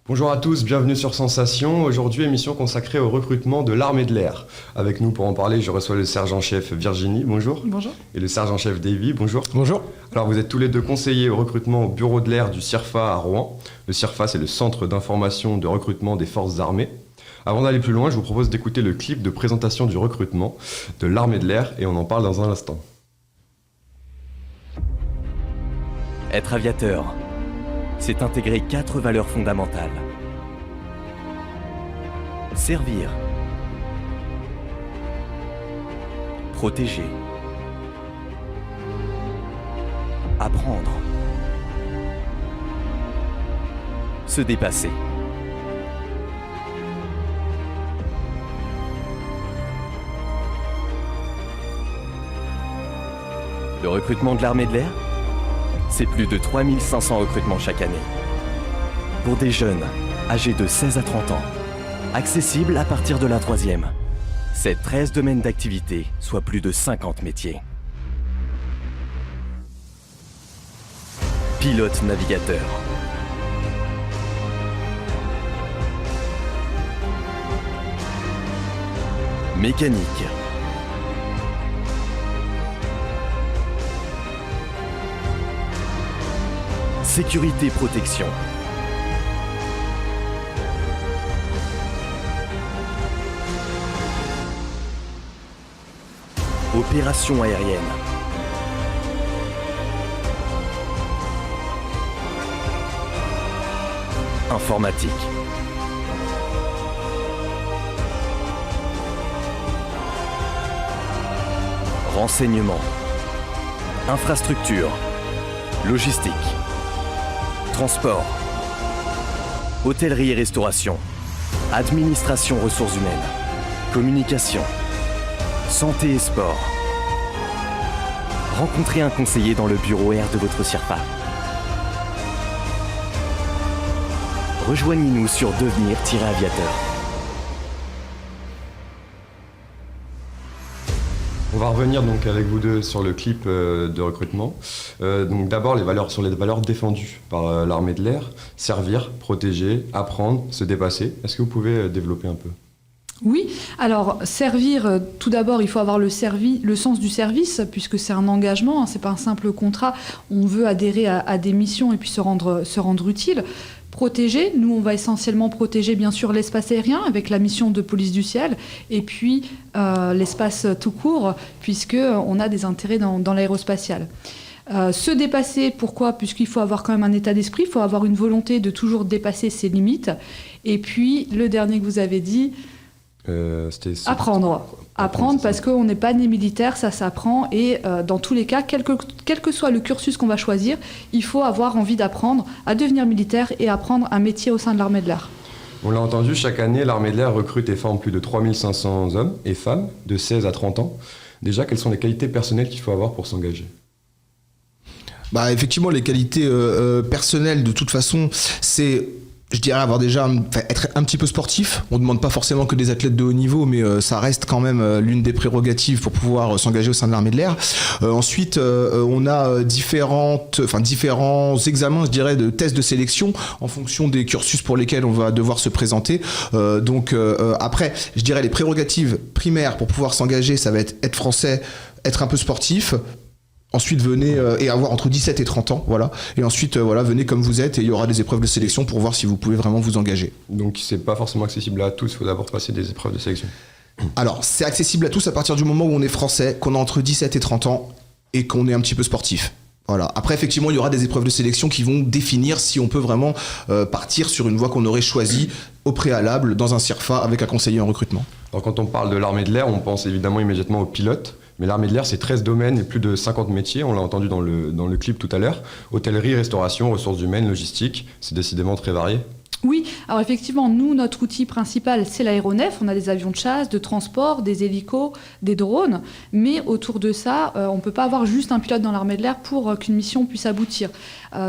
Bonjour à tous, bienvenue sur Sensation. Aujourd'hui, émission consacrée au recrutement de l'armée de l'air. Avec nous pour en parler, je reçois le sergent-chef Virginie, bonjour. Bonjour. Et le sergent-chef Davy, bonjour. Bonjour. Alors vous êtes tous les deux conseillers au recrutement au bureau de l'air du CIRFA à Rouen. Le CIRFA, c'est le Centre d'information de recrutement des forces armées. Avant d'aller plus loin, je vous propose d'écouter le clip de présentation du recrutement de l'armée de l'air et on en parle dans un instant. Être aviateur, c'est intégrer 4 valeurs fondamentales. Servir. Protéger. Apprendre. Se dépasser. Le recrutement de l'armée de l'air, c'est plus de 3500 recrutements chaque année. Pour des jeunes, âgés de 16 à 30 ans, accessibles à partir de la 3e. C'est 13 domaines d'activité, soit plus de 50 métiers. Pilote navigateur. Mécanique. Sécurité protection. Opération aérienne. Informatique. Renseignement. Infrastructure. Logistique. Transport, hôtellerie et restauration, administration ressources humaines, communication, santé et sport. Rencontrez un conseiller dans le bureau R de votre CIRFA. Rejoignez-nous sur devenir-aviateur. On va revenir donc avec vous deux sur le clip de recrutement. Donc d'abord sur les valeurs défendues par l'armée de l'air, servir, protéger, apprendre, se dépasser. Est-ce que vous pouvez développer un peu ? Oui, alors servir, tout d'abord, il faut avoir le sens du service, puisque c'est un engagement, c'est pas un simple contrat. On veut adhérer à des missions et puis se rendre utile. Protéger, nous on va essentiellement protéger bien sûr l'espace aérien avec la mission de police du ciel et puis l'espace tout court puisqu'on a des intérêts dans l'aérospatial. Se dépasser, pourquoi ? Puisqu'il faut avoir quand même un état d'esprit, il faut avoir une volonté de toujours dépasser ses limites. Et puis le dernier que vous avez dit, apprendre. Apprendre parce qu'on n'est pas né militaire, ça s'apprend et dans tous les cas, quel que soit le cursus qu'on va choisir, il faut avoir envie d'apprendre à devenir militaire et apprendre un métier au sein de l'armée de l'air. On l'a entendu, chaque année, l'armée de l'air recrute et forme plus de 3500 hommes et femmes de 16 à 30 ans. Déjà, quelles sont les qualités personnelles qu'il faut avoir pour s'engager ? Effectivement, les qualités personnelles, de toute façon, c'est... Je dirais être un petit peu sportif. On ne demande pas forcément que des athlètes de haut niveau, mais ça reste quand même l'une des prérogatives pour pouvoir s'engager au sein de l'armée de l'air. Ensuite, on a différents examens, je dirais, de tests de sélection en fonction des cursus pour lesquels on va devoir se présenter. Après, je dirais les prérogatives primaires pour pouvoir s'engager, ça va être français, être un peu sportif. Ensuite, venez et avoir entre 17 et 30 ans, voilà. Et ensuite, venez comme vous êtes et il y aura des épreuves de sélection pour voir si vous pouvez vraiment vous engager. Donc, c'est pas forcément accessible à tous, il faut d'abord passer des épreuves de sélection. Alors, c'est accessible à tous à partir du moment où on est français, qu'on a entre 17 et 30 ans et qu'on est un petit peu sportif. Voilà. Après, effectivement, il y aura des épreuves de sélection qui vont définir si on peut vraiment partir sur une voie qu'on aurait choisie au préalable dans un CIRFA avec un conseiller en recrutement. Alors, quand on parle de l'armée de l'air, on pense évidemment immédiatement aux pilotes. Mais l'armée de l'air, c'est 13 domaines et plus de 50 métiers. On l'a entendu dans le clip tout à l'heure. Hôtellerie, restauration, ressources humaines, logistique. C'est décidément très varié. Oui, alors effectivement, nous, notre outil principal, c'est l'aéronef. On a des avions de chasse, de transport, des hélicos, des drones. Mais autour de ça, on ne peut pas avoir juste un pilote dans l'armée de l'air pour qu'une mission puisse aboutir.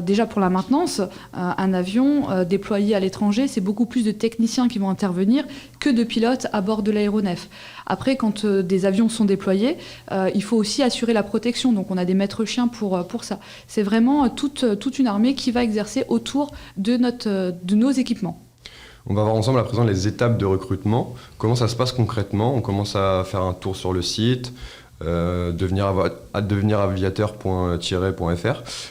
Déjà pour la maintenance, un avion déployé à l'étranger, c'est beaucoup plus de techniciens qui vont intervenir que de pilotes à bord de l'aéronef. Après, quand des avions sont déployés, il faut aussi assurer la protection. Donc on a des maîtres chiens pour ça. C'est vraiment toute une armée qui va exercer autour de nos équipements. On va voir ensemble à présent les étapes de recrutement. Comment ça se passe concrètement? On commence à faire un tour sur le site, devenir aviateur.fr.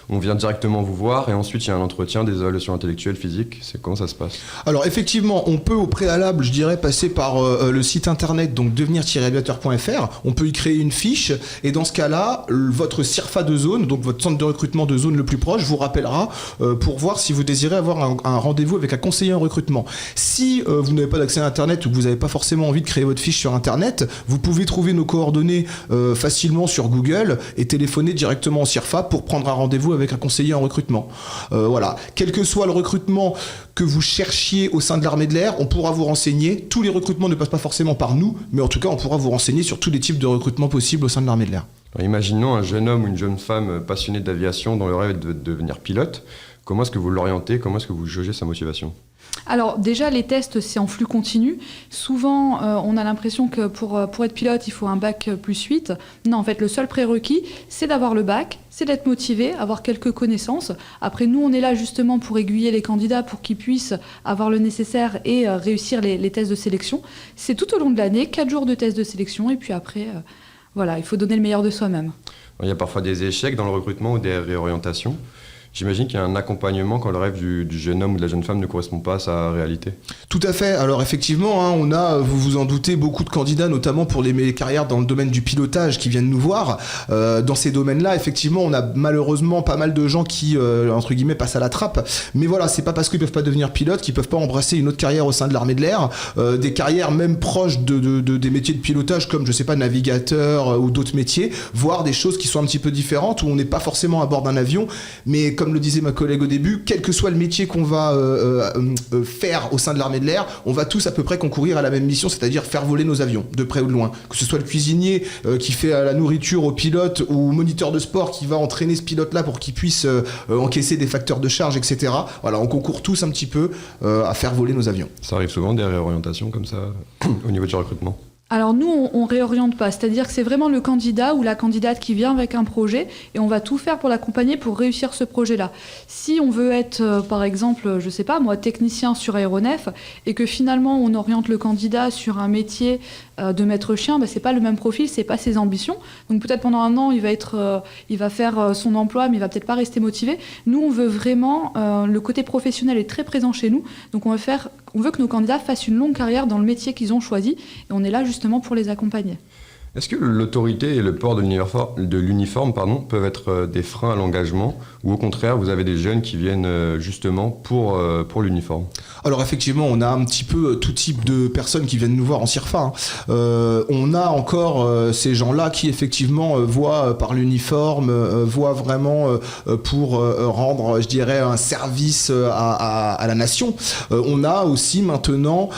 On vient directement vous voir et ensuite il y a un entretien, des évaluations intellectuelles, physiques. Comment ça se passe? Alors effectivement, on peut au préalable, je dirais, passer par le site internet, donc devenir-aviateur.fr. On peut y créer une fiche et dans ce cas-là, votre CIRFA de zone, donc votre centre de recrutement de zone le plus proche, vous rappellera pour voir si vous désirez avoir un rendez-vous avec un conseiller en recrutement. Si vous n'avez pas d'accès à internet ou que vous n'avez pas forcément envie de créer votre fiche sur internet, vous pouvez trouver nos coordonnées facilement sur Google et téléphoner directement au CIRFA pour prendre un rendez-vous avec un conseiller en recrutement. Voilà. Quel que soit le recrutement que vous cherchiez au sein de l'armée de l'air, on pourra vous renseigner. Tous les recrutements ne passent pas forcément par nous, mais en tout cas, on pourra vous renseigner sur tous les types de recrutements possibles au sein de l'armée de l'air. Alors, imaginons un jeune homme ou une jeune femme passionnée d'aviation dont le rêve est de devenir pilote. Comment est-ce que vous l'orientez? Comment est-ce que vous jaugez sa motivation? Alors déjà, les tests, c'est en flux continu. Souvent, on a l'impression que pour être pilote, il faut un bac +8. Non, en fait, le seul prérequis, c'est d'avoir le bac, c'est d'être motivé, avoir quelques connaissances. Après, nous, on est là justement pour aiguiller les candidats pour qu'ils puissent avoir le nécessaire et réussir les tests de sélection. C'est tout au long de l'année, 4 jours de tests de sélection. Et puis après, voilà, il faut donner le meilleur de soi-même. Il y a parfois des échecs dans le recrutement ou des réorientations. J'imagine qu'il y a un accompagnement quand le rêve du jeune homme ou de la jeune femme ne correspond pas à sa réalité. Tout à fait. Alors effectivement, hein, on a, vous vous en doutez, beaucoup de candidats, notamment pour les carrières dans le domaine du pilotage, qui viennent nous voir. Dans ces domaines-là, effectivement, on a malheureusement pas mal de gens qui, entre guillemets, passent à la trappe. Mais voilà, c'est pas parce qu'ils peuvent pas devenir pilotes qu'ils peuvent pas embrasser une autre carrière au sein de l'armée de l'air. Des carrières même proches des métiers de pilotage, comme, je sais pas, navigateur ou d'autres métiers, voire des choses qui sont un petit peu différentes, où on n'est pas forcément à bord d'un avion, mais comme le disait ma collègue au début, quel que soit le métier qu'on va faire au sein de l'armée de l'air, on va tous à peu près concourir à la même mission, c'est-à-dire faire voler nos avions, de près ou de loin. Que ce soit le cuisinier qui fait la nourriture au pilote ou moniteur de sport qui va entraîner ce pilote-là pour qu'il puisse encaisser des facteurs de charge, etc. Voilà, on concourt tous un petit peu à faire voler nos avions. Ça arrive souvent des réorientations comme ça au niveau du recrutement? Alors nous, on réoriente pas, c'est-à-dire que c'est vraiment le candidat ou la candidate qui vient avec un projet et on va tout faire pour l'accompagner pour réussir ce projet-là. Si on veut être, par exemple, je sais pas moi, technicien sur aéronef et que finalement on oriente le candidat sur un métier de maître chien, c'est pas le même profil, c'est pas ses ambitions. Donc peut-être pendant un an, il va faire son emploi, mais il va peut-être pas rester motivé. Nous, on veut vraiment, le côté professionnel est très présent chez nous, donc on veut que nos candidats fassent une longue carrière dans le métier qu'ils ont choisi et on est là justement pour les accompagner. Est-ce que l'autorité et le port de l'uniforme peuvent être des freins à l'engagement ou au contraire vous avez des jeunes qui viennent justement pour l'uniforme? Alors effectivement on a un petit peu tout type de personnes qui viennent nous voir en CIRFA. On a encore ces gens-là qui effectivement voient par l'uniforme, voient vraiment pour rendre, je dirais, un service à la nation. On a aussi maintenant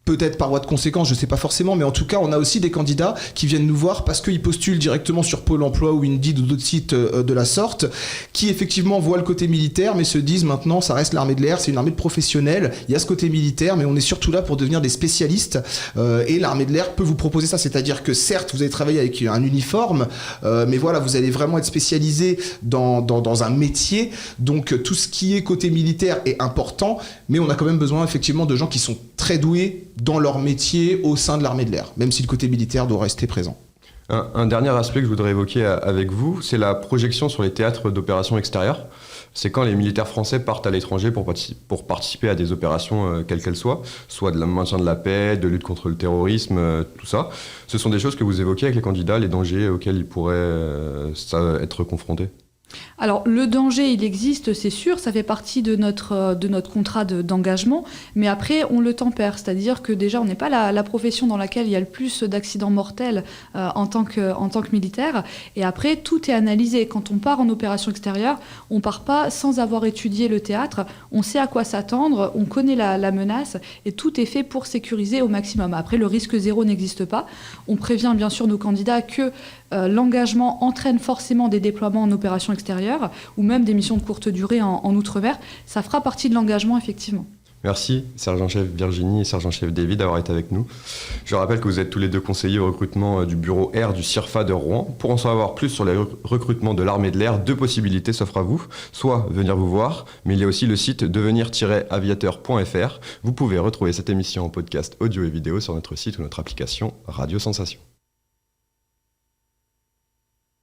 peut-être par voie de conséquence, je sais pas forcément, mais en tout cas, on a aussi des candidats qui viennent nous voir parce qu'ils postulent directement sur Pôle emploi ou Indeed ou d'autres sites de la sorte, qui effectivement voient le côté militaire, mais se disent maintenant, ça reste l'armée de l'air, c'est une armée de professionnels, il y a ce côté militaire, mais on est surtout là pour devenir des spécialistes, et l'armée de l'air peut vous proposer ça, c'est-à-dire que certes, vous allez travailler avec un uniforme, mais voilà, vous allez vraiment être spécialisé dans un métier, donc tout ce qui est côté militaire est important, mais on a quand même besoin effectivement de gens qui sont très doués dans leur métier au sein de l'armée de l'air, même si le côté militaire doit rester présent. Un dernier aspect que je voudrais évoquer avec vous, c'est la projection sur les théâtres d'opérations extérieures. C'est quand les militaires français partent à l'étranger pour participer à des opérations quelles qu'elles soient, soit de maintien de la paix, de lutte contre le terrorisme, tout ça. Ce sont des choses que vous évoquez avec les candidats, les dangers auxquels ils pourraient être confrontés. Alors le danger, il existe, c'est sûr, ça fait partie de notre contrat d'engagement, mais après on le tempère, c'est-à-dire que déjà on n'est pas la profession dans laquelle il y a le plus d'accidents mortels en tant que militaire, et après tout est analysé. Quand on part en opération extérieure, on part pas sans avoir étudié le théâtre, on sait à quoi s'attendre, on connaît la menace, et tout est fait pour sécuriser au maximum. Après le risque zéro n'existe pas, on prévient bien sûr nos candidats que l'engagement entraîne forcément des déploiements en opération extérieure ou même des missions de courte durée en Outre-mer. Ça fera partie de l'engagement, effectivement. Merci, sergent-chef Virginie et sergent-chef David, d'avoir été avec nous. Je rappelle que vous êtes tous les deux conseillers au recrutement du bureau R du CIRFA de Rouen. Pour en savoir plus sur les recrutements de l'armée de l'air, 2 possibilités s'offrent à vous. Soit venir vous voir, mais il y a aussi le site devenir-aviateur.fr. Vous pouvez retrouver cette émission en podcast audio et vidéo sur notre site ou notre application Radio Sensation.